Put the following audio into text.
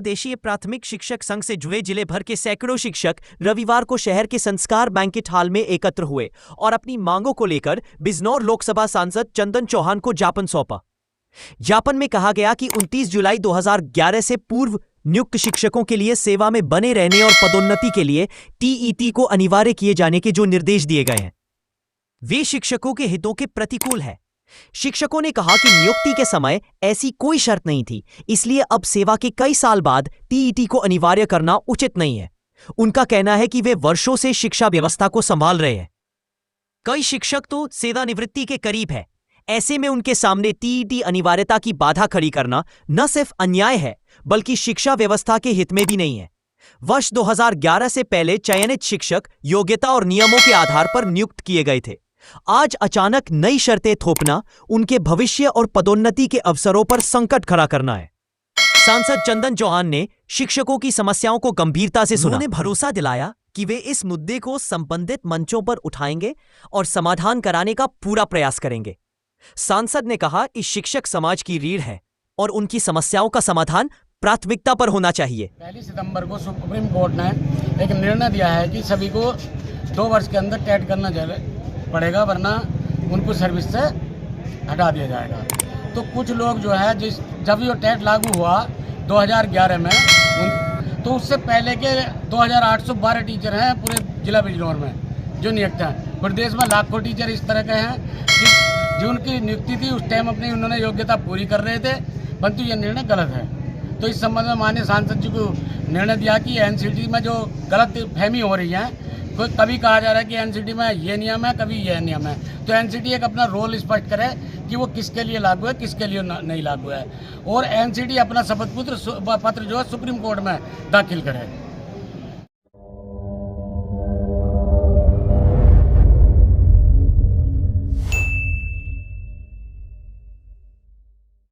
प्रदेशीय प्राथमिक शिक्षक संघ से जुड़े जिले भर के सैकड़ों शिक्षक रविवार को शहर के संस्कार बैंकेट हॉल में एकत्र हुए और अपनी मांगों को लेकर बिजनौर लोकसभा सांसद चंदन चौहान को ज्ञापन सौंपा। ज्ञापन में कहा गया कि 29 जुलाई 2011 से पूर्व नियुक्त शिक्षकों के लिए सेवा में बने रहने और पदोन्नति के लिए टीईटी को अनिवार्य किए जाने के जो निर्देश दिए गए हैं वे शिक्षकों के हितों के प्रतिकूल है। शिक्षकों ने कहा कि नियुक्ति के समय ऐसी कोई शर्त नहीं थी, इसलिए अब सेवा के कई साल बाद टीईटी को अनिवार्य करना उचित नहीं है। उनका कहना है कि वे वर्षों से शिक्षा व्यवस्था को संभाल रहे हैं। कई शिक्षक तो सेवानिवृत्ति के करीब है। ऐसे में उनके सामने टीईटी अनिवार्यता की बाधा खड़ी करना न सिर्फ अन्याय है बल्कि शिक्षा व्यवस्था के हित में भी नहीं है। वर्ष 2011 से पहले चयनित शिक्षक योग्यता और नियमों के आधार पर नियुक्त किए गए थे। आज अचानक नई शर्तें थोपना उनके भविष्य और पदोन्नति के अवसरों पर संकट खड़ा करना है। सांसद चंदन चौहान ने शिक्षकों की समस्याओं को गंभीरता से सुना। उन्होंने भरोसा दिलाया कि वे इस मुद्दे को संबंधित मंचों पर उठाएंगे और समाधान कराने का पूरा प्रयास करेंगे। सांसद ने कहा कि शिक्षक समाज की रीढ़ है और उनकी समस्याओं का समाधान प्राथमिकता पर होना चाहिए। 1 सितंबर को सुप्रीम कोर्ट ने एक निर्णय दिया है कि सभी को 2 वर्ष के अंदर टेट करना पड़ेगा, वरना उनको सर्विस से हटा दिया जाएगा। तो कुछ लोग जो है जब ये टेट लागू हुआ 2011 में तो उससे पहले के 2812 टीचर हैं पूरे जिला बिजनौर में जो नियुक्त हैं। प्रदेश में लाखों टीचर इस तरह के हैं कि जो उनकी नियुक्ति थी उस टाइम अपनी उन्होंने योग्यता पूरी कर रहे थे, परंतु यह निर्णय गलत है। तो इस संबंध में माननीय सांसद जी को निर्णय दिया कि एनसीटी में जो गलत फहमी हो रही है, कभी कहा जा रहा है कि एनसीटी में ये नियम है, कभी ये नियम है, तो एनसीटी एक अपना रोल स्पष्ट करे कि वो किसके लिए लागू है, किसके लिए नहीं लागू है, और एनसीटी अपना शपथ पत्र जो है सुप्रीम कोर्ट में दाखिल करे।